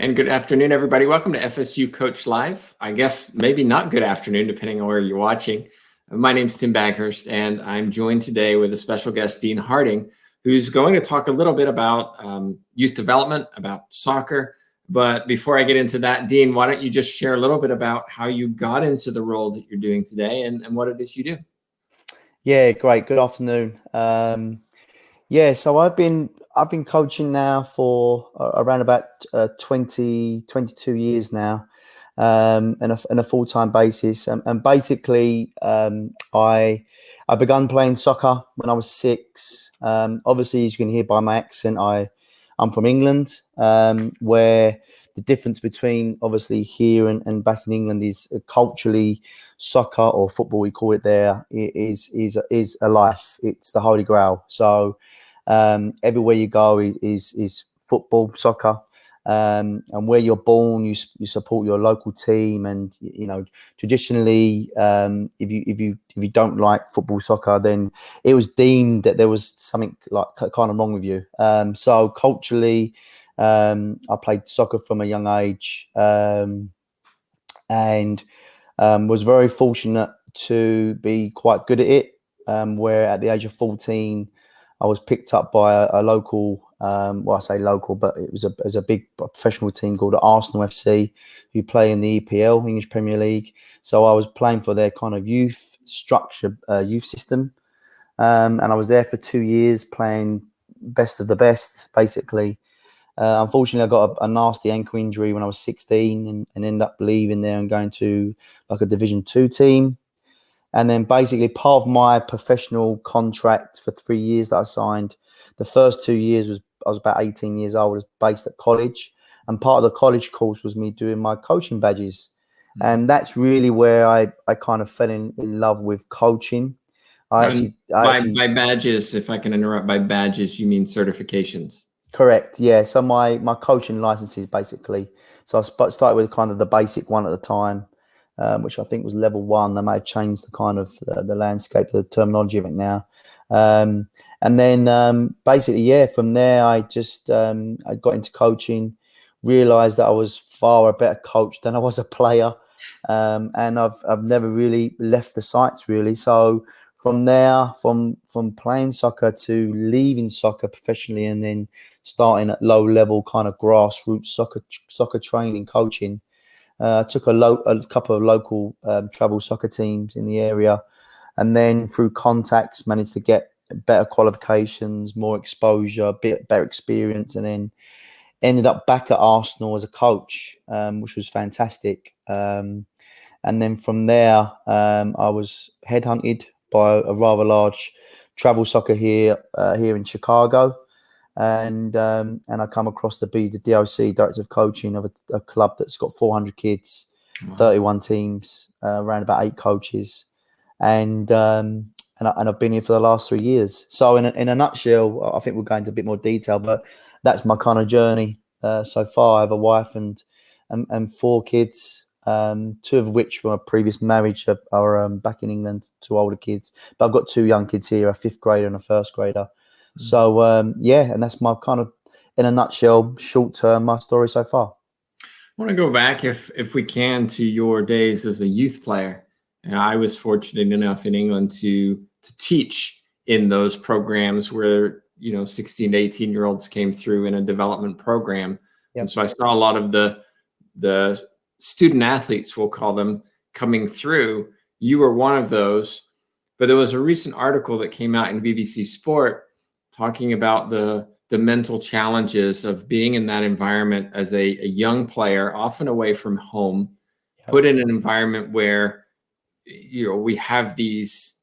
And good afternoon, everybody. Welcome to FSU Coach Live. I guess maybe not good afternoon, depending on where you're watching. My name's Tim Baghurst, and I'm joined today with a special guest, Dean Harding, who's going to talk a little bit about youth development, about soccer. But before I get into that, Dean, why don't you just share a little bit about how you got into the role that you're doing today and what it is you do? Yeah, great. Good afternoon. So I've been coaching now for around about 22 years now, in a full-time basis. And basically, I began playing soccer when I was 6. Obviously, as you can hear by my accent, I'm from England, where the difference between obviously here and back in England is culturally soccer, or football we call it there, is a life. It's the holy grail. So everywhere you go is football, soccer. And where you're born, you support your local team, and traditionally, if you don't like football, soccer, then it was deemed that there was something like kind of wrong with you. So culturally, I played soccer from a young age, and was very fortunate to be quite good at it. Where at the age of 14, I was picked up by a local, well, I say local, but it was a big professional team called Arsenal FC, who play in the EPL, English Premier League. So I was playing for their kind of youth structure, youth system. And I was there for 2 years playing best of the best, basically. Unfortunately, I got a nasty ankle injury when I was 16, and ended up leaving there and going to like a Division 2 team. And then basically part of my professional contract for 3 years that I signed, the first 2 years I was about 18 years old, I was based at college. And part of the college course was me doing my coaching badges. And that's really where I kind of fell in love with coaching. By badges, if I can interrupt, by badges, you mean certifications? Correct. Yeah. So my coaching licenses, basically. So I started with kind of the basic one at the time, which I think was level 1. They may have changed the kind of the landscape, the terminology of it now. And then basically, yeah, from there I just I got into coaching, realised that I was far a better coach than I was a player, and I've never really left the sites really. So from there, from playing soccer to leaving soccer professionally, and then starting at low level kind of grassroots soccer training coaching. I took a couple of local travel soccer teams in the area, and then through contacts managed to get better qualifications, more exposure, better experience, and then ended up back at Arsenal as a coach, which was fantastic. And then from there, I was headhunted by a rather large travel soccer here in Chicago. And I come across to be the DOC, Director of Coaching, of a club that's got 400 kids, 31 teams, around about 8 coaches, and I've been here for the last 3 years. So in a nutshell, I think we'll go into a bit more detail, but that's my kind of journey so far. I have a wife and 4 kids, 2 of which from a previous marriage are back in England, 2 older kids. But I've got 2 young kids here, a 5th grader and a 1st grader. So, and that's my kind of, in a nutshell, short term, my story so far. I want to go back, if we can, to your days as a youth player. And I was fortunate enough in England to teach in those programs where 16 to 18-year-olds came through in a development program. Yep. And so I saw a lot of the student athletes, we'll call them, coming through. You were one of those, but there was a recent article that came out in BBC Sport talking about the mental challenges of being in that environment as a young player, often away from home, put in an environment where we have these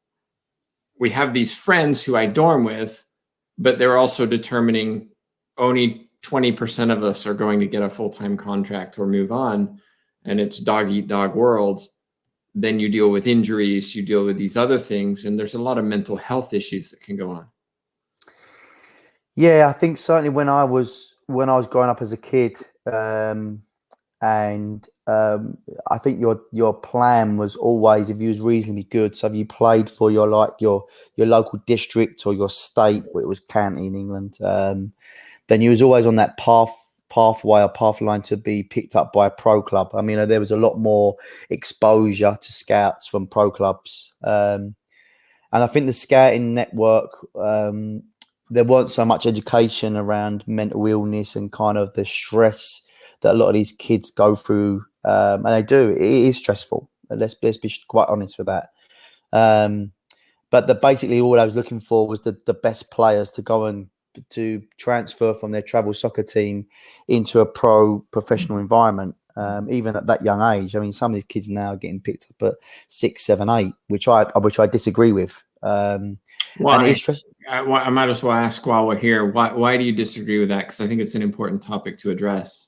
friends who I dorm with, but they're also determining only 20% of us are going to get a full-time contract or move on, and it's dog eat dog world. Then you deal with injuries, you deal with these other things, and there's a lot of mental health issues that can go on. Yeah, I think certainly when I was growing up as a kid, and I think your plan was always, if you was reasonably good, so if you played for your local district or your state, where it was county in England, then you was always on that path pathway or pathline to be picked up by a pro club. I mean, there was a lot more exposure to scouts from pro clubs. And I think the scouting network, there weren't so much education around mental illness and kind of the stress that a lot of these kids go through. And they do. It is stressful. Let's be quite honest with that. But basically all I was looking for was the best players to go and to transfer from their travel soccer team into a professional environment. Even at that young age, I mean, some of these kids now are getting picked up at 6, 7, 8, which I disagree with. And it's I might as well ask while we're here, why do you disagree with that? Because I think it's an important topic to address.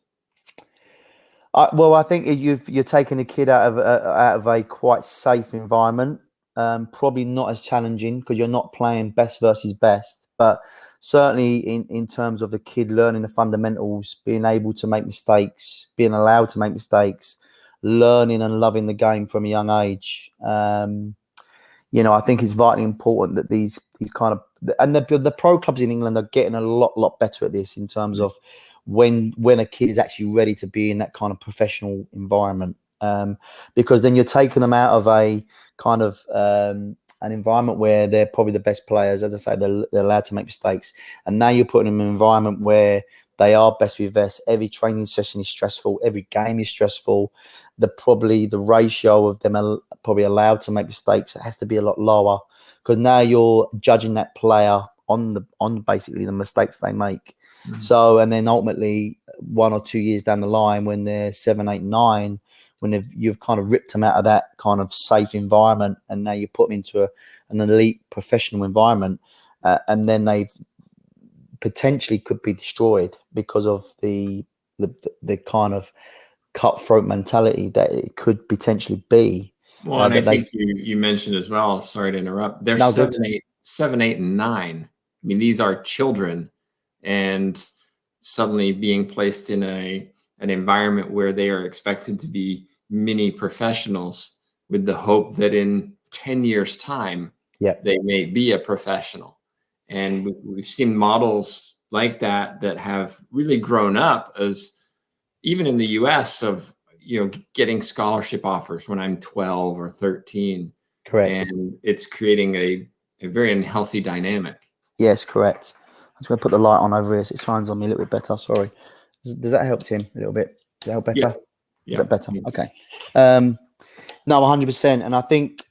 Well, I think you're taking a kid out of a quite safe environment. Probably not as challenging because you're not playing best versus best, but certainly in terms of the kid learning the fundamentals, being able to make mistakes, being allowed to make mistakes, learning and loving the game from a young age. I think it's vitally important that these kind of, and the pro clubs in England are getting a lot better at this in terms of when a kid is actually ready to be in that kind of professional environment. Because then you're taking them out of a kind of an environment where they're probably the best players. As I say, they're allowed to make mistakes, and now you're putting them in an environment where they are best with best. Every training session is stressful. Every game is stressful. The ratio of them are probably allowed to make mistakes, it has to be a lot lower, because now you're judging that player on basically the mistakes they make. Mm-hmm. So, and then ultimately 1 or 2 years down the line, when they're 7, 8, 9, when you've kind of ripped them out of that kind of safe environment, and now you put them into an elite professional environment, and then they've potentially could be destroyed because of the kind of cutthroat mentality that it could potentially be. Well, and I think you mentioned as well, sorry to interrupt, they're 7, 8, and 9. I mean, these are children, and suddenly being placed in an environment where they are expected to be mini professionals with the hope that in 10 years time, they may be a professional. And we've seen models like that have really grown up, as even in the US, of getting scholarship offers when I'm 12 or 13. Correct. And it's creating a very unhealthy dynamic. Yes, correct. I'm just going to put the light on over here so it shines on me a little bit better. Sorry. Does that help, Tim, a little bit? Does that help better? Yeah. Is that better? Yes. Okay. No, 100%. And I think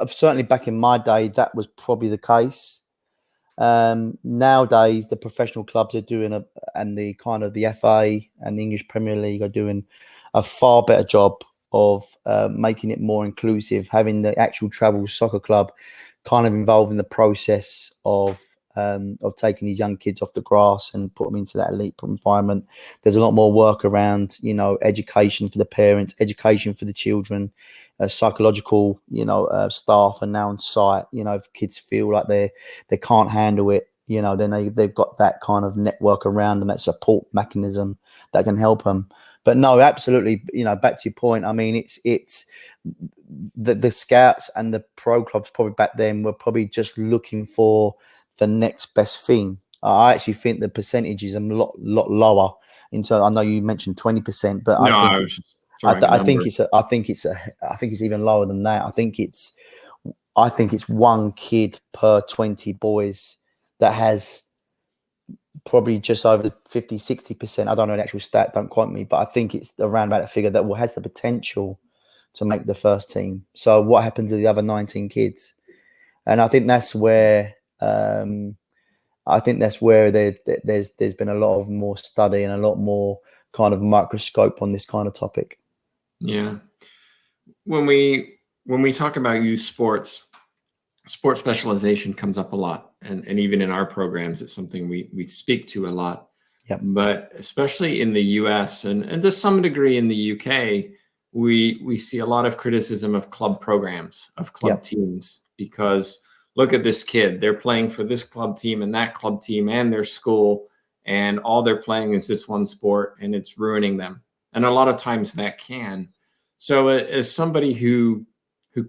certainly back in my day, that was probably the case. Nowadays, the professional clubs are doing and the kind of the FA and the English Premier League are doing a far better job of making it more inclusive, having the actual travel soccer club kind of involved in the process of taking these young kids off the grass and put them into that elite environment. There's a lot more work around, education for the parents, education for the children, psychological, staff are now on site. If kids feel like they can't handle it, then they've got that kind of network around them, that support mechanism that can help them. But no, absolutely, back to your point. I mean, it's the scouts and the pro clubs probably back then were probably just looking for the next best thing. I actually think the percentage is a lot lower. I know you mentioned 20%, but no, I think it's even lower than that. I think it's one kid per 20 boys that has probably just over 50, 60%. I don't know the actual stat, don't quote me, but I think it's around about a figure that has the potential to make the first team. So what happens to the other 19 kids? And I think that's where there's been a lot of more study and a lot more kind of microscope on this kind of topic. Yeah. When we talk about youth sports specialization comes up a lot, and even in our programs, it's something we speak to a lot. Yep. But especially in the US and to some degree in the UK, we see a lot of criticism of club programs, of club teams, because look at this kid, they're playing for this club team and that club team and their school, and all they're playing is this one sport, and it's ruining them. And a lot of times that can. So as somebody who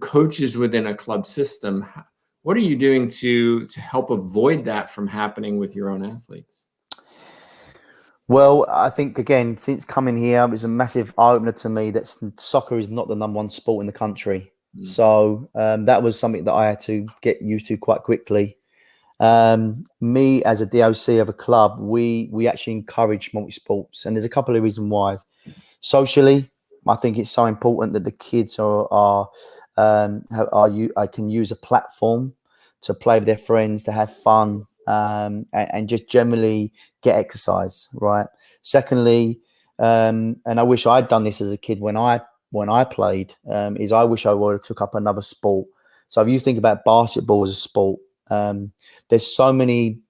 coaches within a club system, what are you doing to help avoid that from happening with your own athletes? Well, I think again, since coming here, it was a massive eye opener to me that soccer is not the number one sport in the country. Mm. So that was something that I had to get used to quite quickly. Me as a DOC of a club, we actually encourage multi sports, and there's a couple of reasons why. Socially, I think it's so important that the kids I can use a platform to play with their friends, to have fun, and just generally get exercise. Right. Secondly, and I wish I'd done this as a kid when I played. Is I wish I would have took up another sport. So if you think about basketball as a sport, there's so many.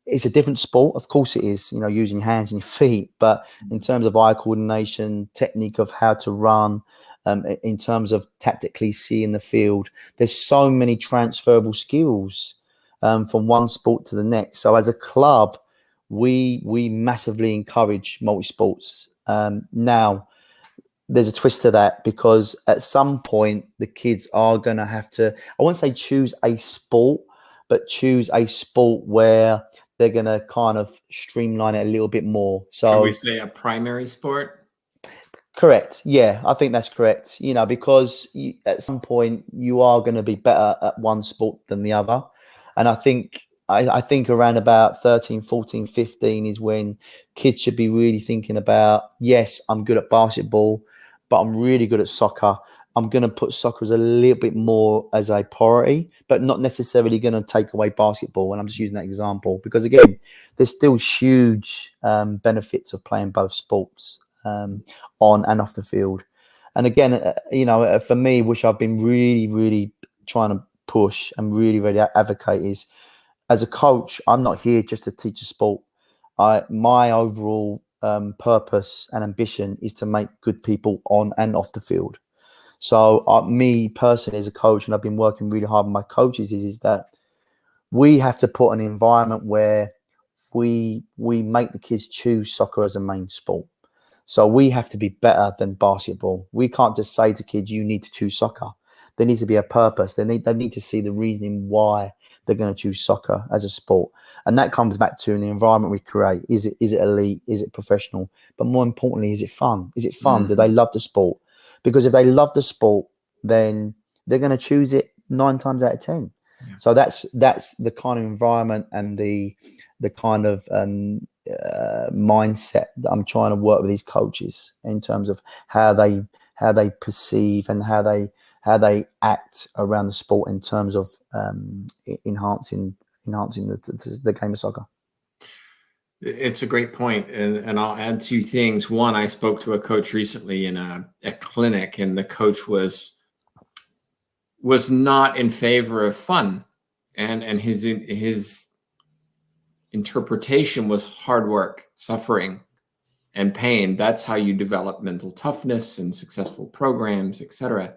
It's a different sport, of course it is, using hands and feet, but in terms of eye coordination, technique of how to run, in terms of tactically seeing the field, there's so many transferable skills from one sport to the next. So as a club, we massively encourage multi-sports. Now, there's a twist to that, because at some point the kids are going to have to, I won't say choose a sport, but choose a sport where they're going to kind of streamline it a little bit more. Should we So say a primary sport? correct. Yeah, I think that's correct. Because at some point you are going to be better at one sport than the other. And I think around about 13, 14, 15 is when kids should be really thinking about, yes, I'm good at basketball, but I'm really good at soccer. I'm going to put soccer as a little bit more as a priority, but not necessarily going to take away basketball. And I'm just using that example because, again, there's still huge benefits of playing both sports on and off the field. And again, for me, which I've been really, really trying to push and really, really advocate is, as a coach, I'm not here just to teach a sport. My overall purpose and ambition is to make good people on and off the field. So me personally as a coach, and I've been working really hard with my coaches, is that we have to put an environment where we make the kids choose soccer as a main sport. So we have to be better than basketball. We can't just say to kids, you need to choose soccer. There needs to be a purpose. They need to see the reasoning why they're going to choose soccer as a sport. And that comes back to the environment we create. Is it elite? Is it professional? But more importantly, is it fun? Is it fun? Do they love the sport? Because if they love the sport, then they're going to choose it 9 times out of 10. Yeah. So that's the kind of environment and the kind of mindset that I'm trying to work with these coaches in terms of how they perceive and how they act around the sport in terms of enhancing the game of soccer. It's a great point, and I'll add 2 things. One, I spoke to a coach recently in a clinic, and the coach was not in favor of fun, and his interpretation was hard work, suffering, and pain. That's how you develop mental toughness and successful programs, etc.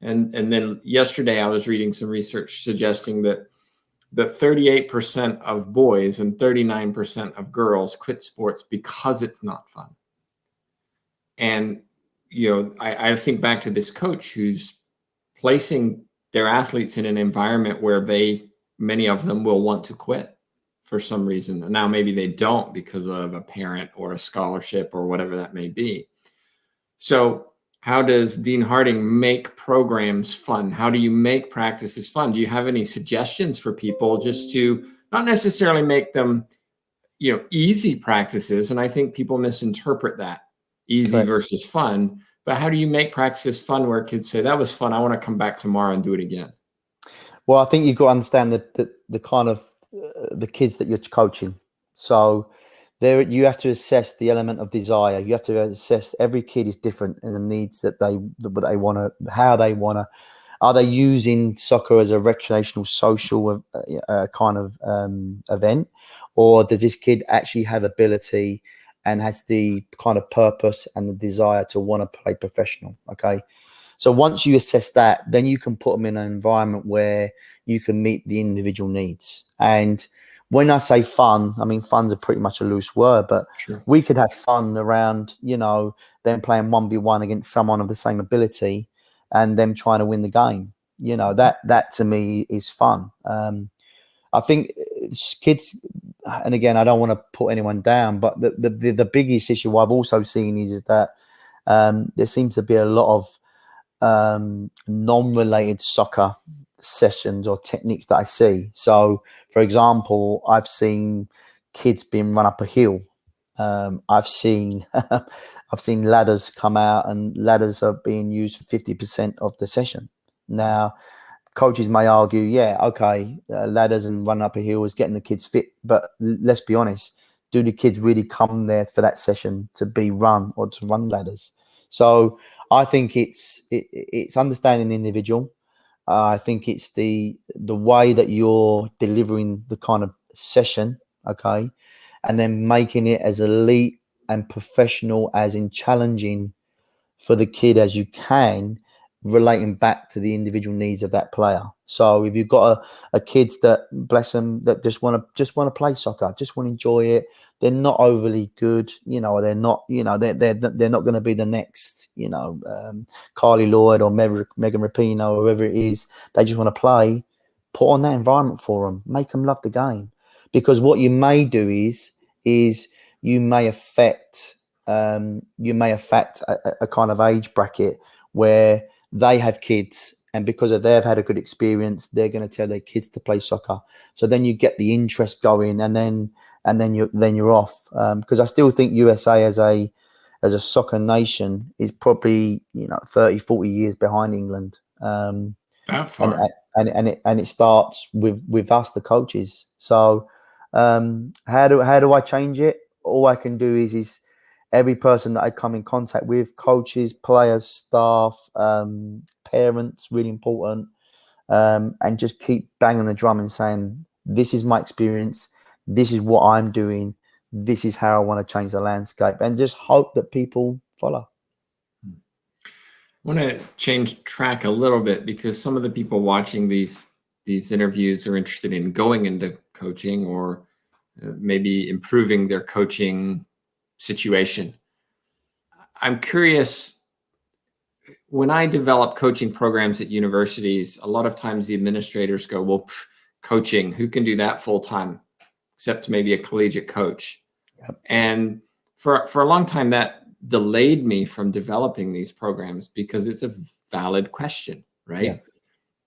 And then yesterday I was reading some research suggesting that 38% of boys and 39% of girls quit sports because it's not fun. And, I think back to this coach who's placing their athletes in an environment where many of them will want to quit for some reason. And now maybe they don't because of a parent or a scholarship or whatever that may be. So how does Dean Harding make programs fun? How do you make practices fun? Do you have any suggestions for people just to not necessarily make them, easy practices? And I think people misinterpret that, easy Correct. versus fun. But how do you make practices fun where kids say, that was fun, I want to come back tomorrow and do it again? Well, I think you've got to understand the kind of the kids that you're coaching. So there, you have to assess the element of desire. You have to assess every kid is different in the needs that they want to, how they want to. Are they using soccer as a recreational, social kind of event, or does this kid actually have ability and has the kind of purpose and the desire to want to play professional? Okay. So once you assess that, then you can put them in an environment where you can meet the individual needs. And when I say fun, I mean, fun's a pretty much a loose word, but Sure. We could have fun around, them playing 1v1 against someone of the same ability and them trying to win the game. That to me is fun. I think kids, and again, I don't want to put anyone down, but the biggest issue I've also seen is that there seems to be a lot of non-related soccer sessions or techniques that I see. So, for example, I've seen kids being run up a hill. I've seen I've seen ladders come out, and ladders are being used for 50% of the session. Now, coaches may argue, yeah, okay, ladders and running up a hill is getting the kids fit, but let's be honest, do the kids really come there for that session to be run or to run ladders? So I think it's understanding the individual. I think it's the way that you're delivering the kind of session, okay, and then making it as elite and professional, as in challenging for the kid as you can, relating back to the individual needs of that player. So if you've got a kids that, bless them, that just want to play soccer, just want to enjoy it, they're not overly good, they're not, they're not going to be the next, Carly Lloyd or Megan Rapinoe or whoever it is. They just want to play. Put on that environment for them, make them love the game, because what you may do is you may affect a kind of age bracket where they have kids, and because they've had a good experience, they're going to tell their kids to play soccer. So then you get the interest going, and then you're off. Because I still think USA as a soccer nation is probably 30, 40 years behind England. That far. And it starts with us, the coaches. So how do I change it? All I can do is every person that I come in contact with, coaches, players, staff, parents, really important, and just keep banging the drum and saying, this is my experience, this is what I'm doing, this is how I want to change the landscape, and just hope that people follow. I want to change track a little bit, because some of the people watching these interviews are interested in going into coaching, or maybe improving their coaching situation. I'm curious, when I develop coaching programs at universities, a lot of times the administrators go, well, coaching, who can do that full time, except maybe a collegiate coach? Yep. And for a long time, that delayed me from developing these programs, because it's a valid question, right?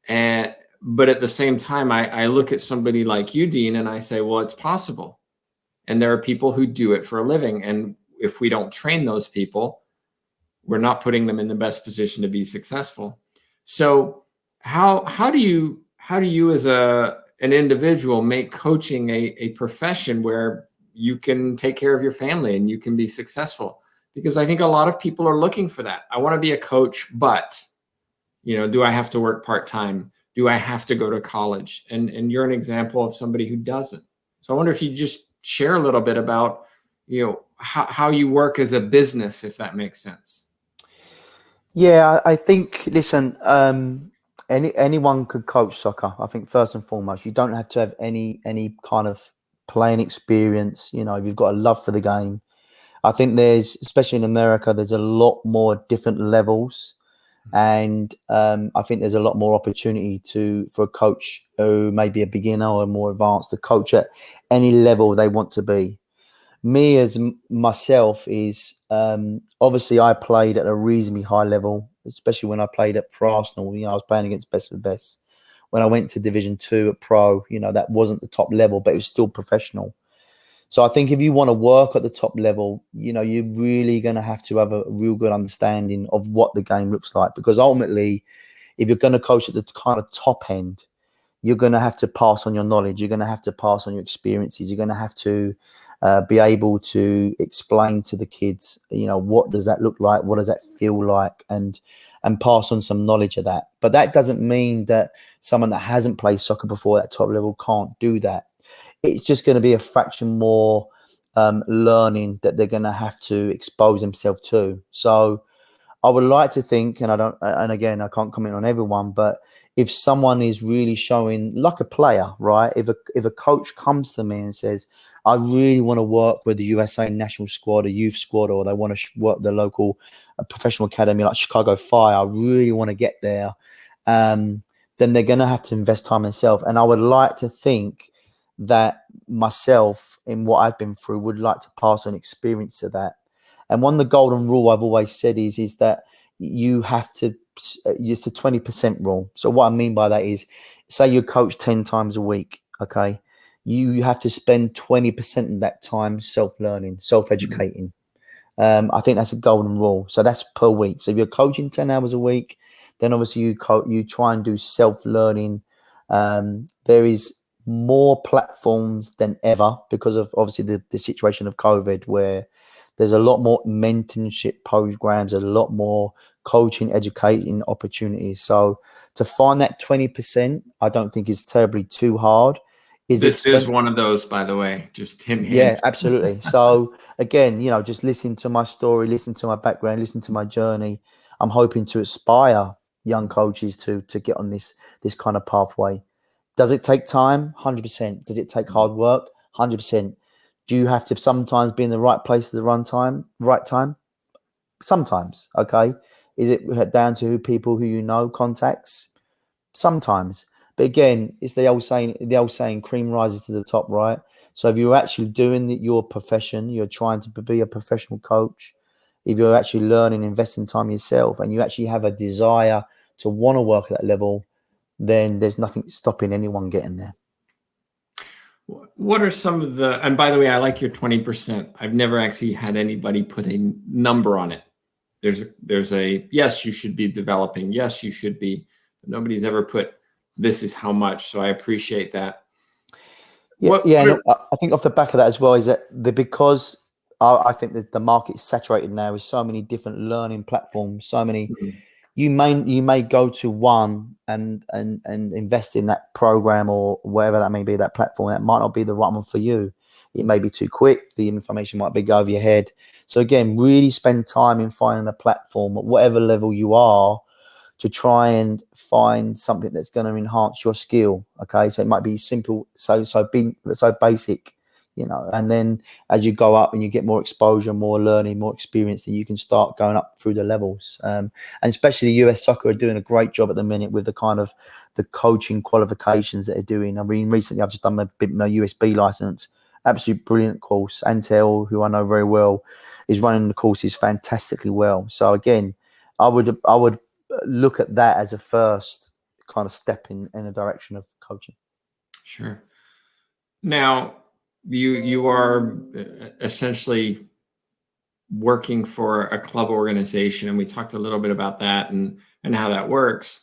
Yeah. But at the same time, I look at somebody like you, Dean, and I say, well, it's possible. And there are people who do it for a living. And if we don't train those people, we're not putting them in the best position to be successful. So how do you as an individual make coaching a profession where you can take care of your family and you can be successful? Because I think a lot of people are looking for that. I want to be a coach, but do I have to work part-time? Do I have to go to college? And you're an example of somebody who doesn't. So I wonder if you just share a little bit about how you work as a business, if that makes sense. Yeah, I think, listen, anyone could coach soccer. I think first and foremost, you don't have to have any kind of playing experience. If you've got a love for the game. I think there's, especially in America, there's a lot more different levels, and I think there's a lot more opportunity for a coach who may be a beginner or more advanced to coach at any level they want to be. Me as myself is obviously I played at a reasonably high level, especially when I played for Arsenal. I was playing against best of the best. When I went to Division 2 at Pro, that wasn't the top level, but it was still professional. So I think if you want to work at the top level, you're really going to have to have a real good understanding of what the game looks like, because ultimately, if you're going to coach at the kind of top end, you're going to have to pass on your knowledge. You're going to have to pass on your experiences. You're going to have to be able to explain to the kids, what does that look like? What does that feel like? And pass on some knowledge of that. But that doesn't mean that someone that hasn't played soccer before at top level can't do that. It's just going to be a fraction more learning that they're going to have to expose themselves to. So I would like to think, and again, I can't comment on everyone, but if someone is really showing, like a player, right? If a coach comes to me and says, I really want to work with the USA national squad, a youth squad, or they want to work the local professional academy like Chicago Fire, I really want to get there, then they're going to have to invest time in themselves. And I would like to think that myself, in what I've been through, would like to pass on experience to that. And one of the golden rule I've always said is that you have to use the 20% rule. So what I mean by that is, say you coach 10 times a week, okay? You have to spend 20% of that time self-learning, self-educating. I think that's a golden rule. So that's per week. So if you're coaching 10 hours a week, then obviously you try and do self-learning. There is more platforms than ever because of obviously the situation of COVID, where there's a lot more mentorship programs, a lot more coaching, educating opportunities. So to find that 20%, I don't think is terribly too hard. This is one of those, by the way, just him. Yeah, absolutely. So again, just listen to my story, listen to my background, listen to my journey. I'm hoping to inspire young coaches to get on this kind of pathway. Does it take time? 100%. Does it take hard work? 100%. Do you have to sometimes be in the right place at the right time? Sometimes. Okay. Is it down to people who you know, contacts? Sometimes. But again, it's the old saying, cream rises to the top, right? So if you're actually doing your profession, you're trying to be a professional coach, if you're actually learning, investing time yourself, and you actually have a desire to want to work at that level, then there's nothing stopping anyone getting there. What are some of and by the way, I like your 20%. I've never actually had anybody put a number on it. There's a, yes, you should be developing. Yes, you should be. But nobody's ever put, this is how much. So I appreciate that. I think off the back of that as well is that because I think that the market is saturated now with so many different learning platforms, so many. Mm-hmm. You may go to one and invest in that program or whatever that may be, that platform. That might not be the right one for you. It may be too quick. The information might be go over your head. So again, really spend time in finding a platform at whatever level you are to try and find something that's going to enhance your skill. Okay, so it might be simple, so basic, and then as you go up and you get more exposure, more learning, more experience, then you can start going up through the levels. And especially US Soccer are doing a great job at the minute with the kind of the coaching qualifications that they're doing. I mean, recently I've just done my USB license, absolute brilliant course. Antel, who I know very well, is running the courses fantastically well. So again, I would look at that as a first kind of step in a direction of coaching. Sure. Now, you are essentially working for a club organization, and we talked a little bit about that and how that works.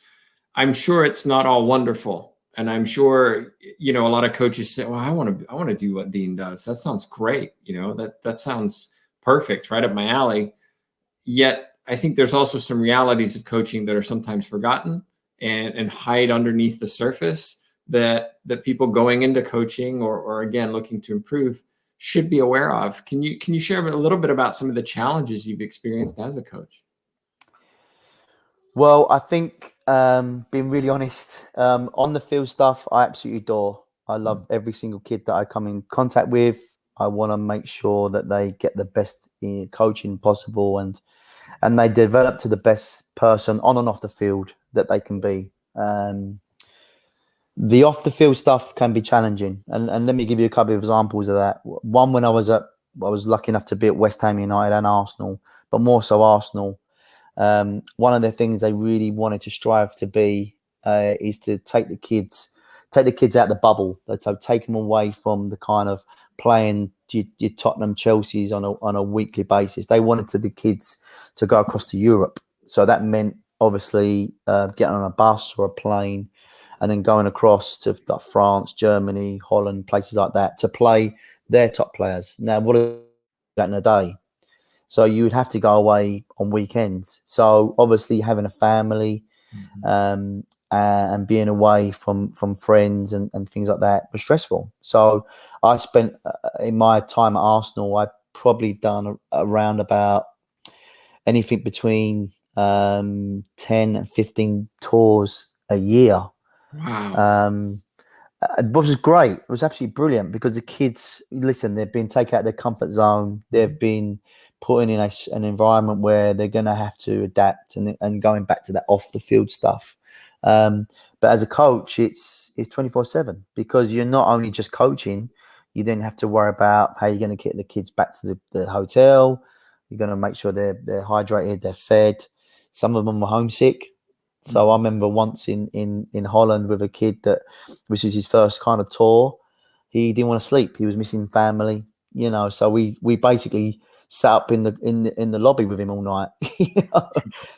I'm sure it's not all wonderful, and I'm sure a lot of coaches say, "Well, I want to do what Dean does. That sounds great. That sounds perfect, right up my alley." Yet, I think there's also some realities of coaching that are sometimes forgotten and hide underneath the surface that people going into coaching or again looking to improve should be aware of. Can you share a little bit about some of the challenges you've experienced as a coach? Well, I think being really honest, on the field stuff, I absolutely adore. I love every single kid that I come in contact with. I want to make sure that they get the best coaching possible and they develop to the best person on and off the field that they can be. The off the field stuff can be challenging, and let me give you a couple of examples of that. One, when I was lucky enough to be at West Ham United and Arsenal, but more so Arsenal. One of the things they really wanted to strive to be is to take the kids out the bubble. So take them away from the kind of playing your Tottenham, Chelsea's on a weekly basis. They wanted the kids to go across to Europe. So that meant obviously getting on a bus or a plane and then going across to like France, Germany, Holland, places like that to play their top players. Now, what is that in a day? So you would have to go away on weekends. So obviously having a family and being away from friends and things like that was stressful. So I spent in my time at Arsenal, I probably done around about anything between 10 and 15 tours a year. Wow. It was great. It was absolutely brilliant because the kids, listen, they've been taken out of their comfort zone. They've been put in an environment where they're going to have to adapt and going back to that off the field stuff. But But as a coach, it's 24/7 because you're not only just coaching, you then have to worry about how you're going to get the kids back to the hotel. You're going to make sure they're hydrated, they're fed. Some of them were homesick. So I remember once in Holland with a kid that, which was his first kind of tour, he didn't want to sleep. He was missing family, So we basically sat up in the lobby with him all night.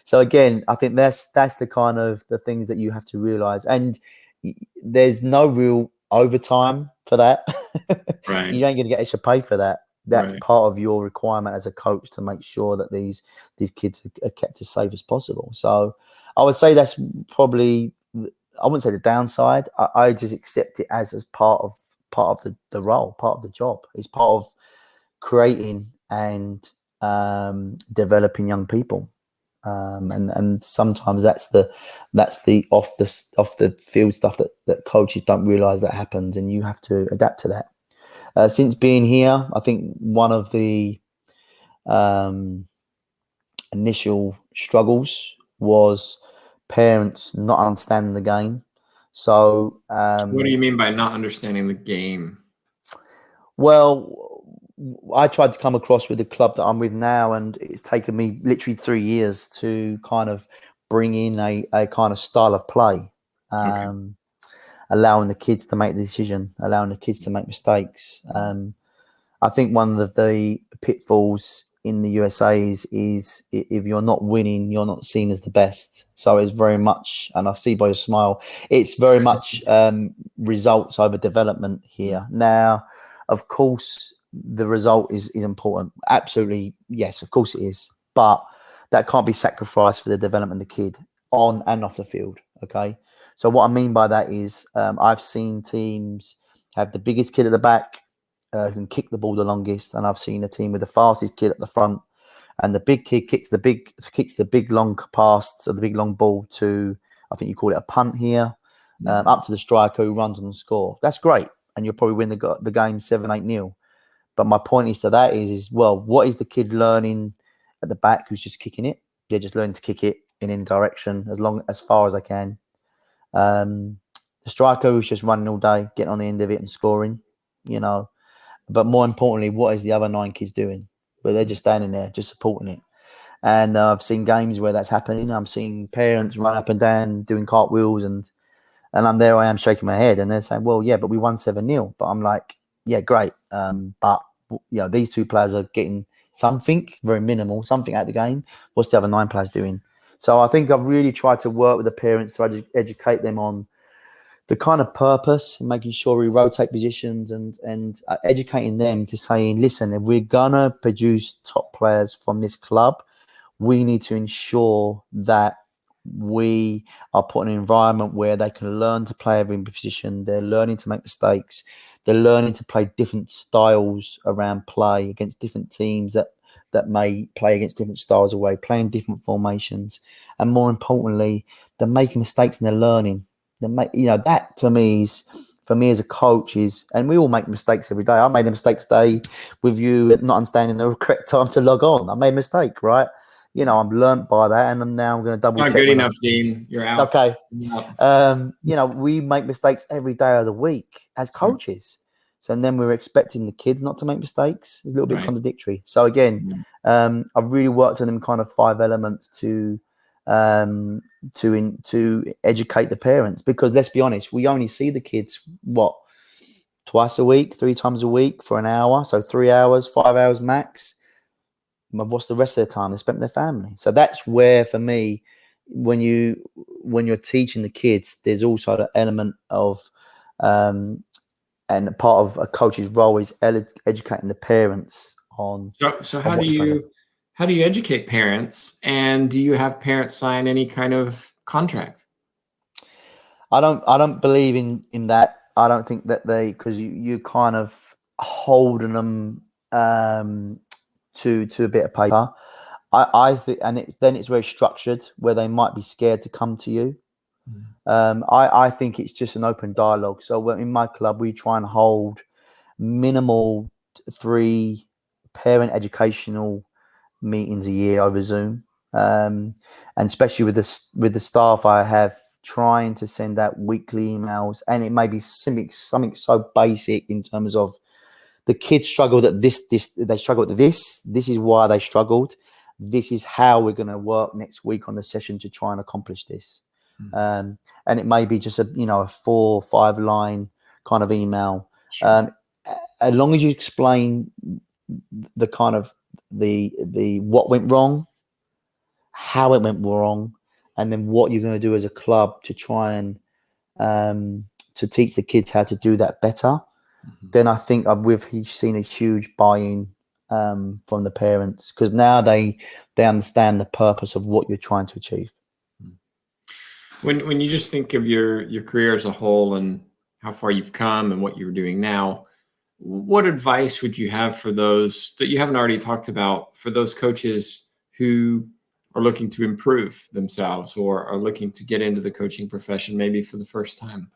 So again, I think that's the kind of the things that you have to realize, and there's no real overtime for that. Right. You ain't going to get extra pay for that. That's Right. part of your requirement as a coach to make sure that these kids are kept as safe as possible. So I would say that's probably, I wouldn't say the downside. I just accept it as part of the role, part of the job. It's part of creating and developing young people. And sometimes that's the off the field stuff that coaches don't realize that happens, and you have to adapt to that. Since being here, I think one of the initial struggles was parents not understanding the game. So, What do you mean by not understanding the game? well, I tried to come across with the club that I'm with now, and it's taken me literally 3 years to kind of bring in a kind of style of play, Okay. allowing the kids to make the decision, allowing the kids to make mistakes. I think one of the pitfalls in the USA is if you're not winning, you're not seen as the best. So it's very much, and I see by your smile, it's very much results over development here. Now, of course, the result is important. Absolutely, yes, of course it is. But that can't be sacrificed for the development of the kid on and off the field. Okay. So what I mean by that is I've seen teams have the biggest kid at the back, who can kick the ball the longest, and I've seen a team with the fastest kid at the front, and the big kid kicks the big long pass, so the big long ball to, I think you call it a punt here, up to the striker who runs on the score. That's great, and you'll probably win the game 7-8-0. But my point is to that is well, what is the kid learning at the back who's just kicking it? They're just learning to kick it in any direction as far as I can. The striker who's just running all day, getting on the end of it and scoring, But more importantly, what is the other 9 kids doing? But they're just standing there, just supporting it. And I've seen games where that's happening. I'm seeing parents run up and down doing cartwheels, and I'm there. I am shaking my head, and they're saying, "Well, yeah, but we won 7-0." But I'm like, "Yeah, great, but these 2 players are getting something very minimal, something out of the game. What's the other 9 players doing?" So I think I've really tried to work with the parents to educate them on the kind of purpose, making sure we rotate positions and educating them to saying, listen, if we're gonna produce top players from this club, we need to ensure that we are put in an environment where they can learn to play every position. They're learning to make mistakes. They're learning to play different styles around play against different teams that may play against different styles of way, playing different formations, and more importantly, they're making mistakes and they're learning. That to me is, for me as a coach, is, and we all make mistakes every day. I made a mistake today with you not understanding the correct time to log on. I made a mistake, right? I've learned by that, and I'm going to double Not check. good enough, Dean. You're out. Okay. Out. We make mistakes every day of the week as coaches. So, and then we're expecting the kids not to make mistakes. It's a little bit contradictory. So again, I've really worked on them kind of 5 elements to educate the parents, because let's be honest, we only see the kids twice a week, 3 times a week for an hour, so 3 hours, 5 hours max. What's the rest of their time? They spent with their family. So that's where, for me, when you're teaching the kids, there's also the element of and part of a coach's role is educating the parents on. So how do you educate parents, and do you have parents sign any kind of contract? I don't believe in that. I don't think that because you kind of holding them to a bit of paper. I think, and then it's very structured where they might be scared to come to you. I think it's just an open dialogue. So in my club, we try and hold minimal 3 parent educational meetings a year over Zoom, and especially with the staff I have trying to send out weekly emails, and it may be something so basic in terms of the kids struggled at this, they struggled at this is why they struggled. This is how we're going to work next week on the session to try and accomplish this. And it may be just a 4 or 5 line kind of email. Sure. As long as you explain the kind of the what went wrong, how it went wrong, and then what you're going to do as a club to try and to teach the kids how to do that better, then I think we've seen a huge buy-in from the parents, because now they understand the purpose of what you're trying to achieve. When you just think of your career as a whole and how far you've come and what you're doing now, what advice would you have for those that you haven't already talked about, for those coaches who are looking to improve themselves or are looking to get into the coaching profession maybe for the first time?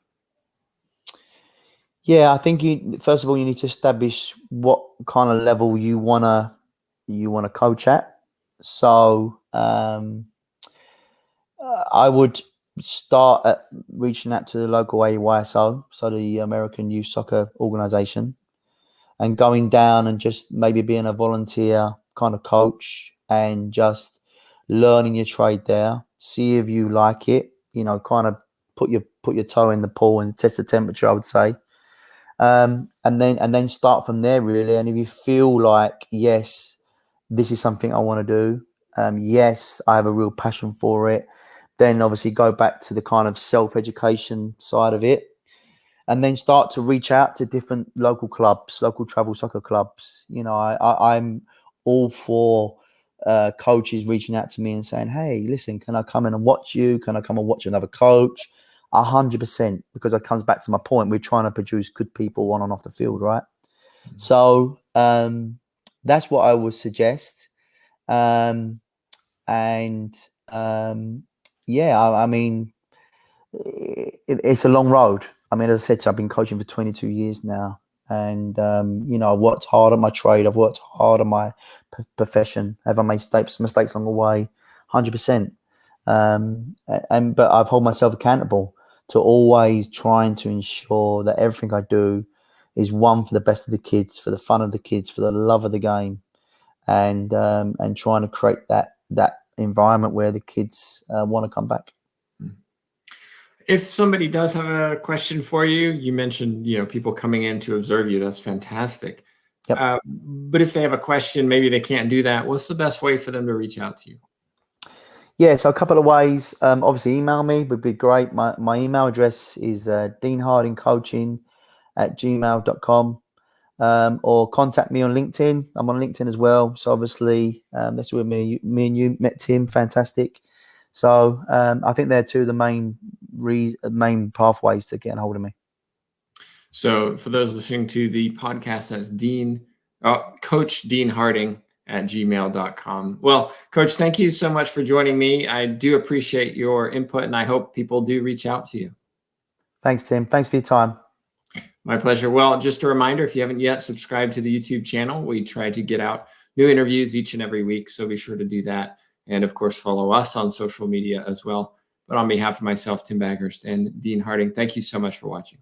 Yeah, I think first of all, you need to establish what kind of level you wanna coach at. So I would start at reaching out to the local AYSO, so the American Youth Soccer Organization, and going down and just maybe being a volunteer kind of coach and just learning your trade there. See if you like it. Kind of put your toe in the pool and test the temperature, I would say. And then start from there, really. And if you feel like, yes, this is something I want to do, yes, I have a real passion for it, then obviously go back to the kind of self-education side of it, and then start to reach out to different local clubs, local travel soccer clubs. I'm all for coaches reaching out to me and saying, hey, listen, can I come in and watch you? Can I come and watch another coach? 100%, because it comes back to my point. We're trying to produce good people on and off the field, right? So that's what I would suggest. Yeah, I mean, it's a long road. I mean, as I said, I've been coaching for 22 years now, and I've worked hard on my trade. I've worked hard on my profession. Have I made mistakes along the way? 100%. But I've held myself accountable to always trying to ensure that everything I do is one for the best of the kids, for the fun of the kids, for the love of the game, and trying to create that environment where the kids want to come back. If somebody does have a question for you, you mentioned, people coming in to observe you. That's fantastic. Yep. But if they have a question, maybe they can't do that. What's the best way for them to reach out to you? Yeah, so a couple of ways. Obviously, email me would be great. My email address is deanhardingcoaching@gmail.com, or contact me on LinkedIn. I'm on LinkedIn as well. So obviously, that's where me and you met, Tim. Fantastic. So I think they're two of the main pathways to get a hold of me. So for those listening to the podcast, that's Coach Dean Harding at gmail.com. Well, Coach, thank you so much for joining me. I do appreciate your input, and I hope people do reach out to you. Thanks, Tim. Thanks for your time. My pleasure. Well, just a reminder, if you haven't yet subscribed to the YouTube channel, we try to get out new interviews each and every week, so be sure to do that. And of course, follow us on social media as well. But on behalf of myself, Tim Baghurst, and Dean Harding, thank you so much for watching.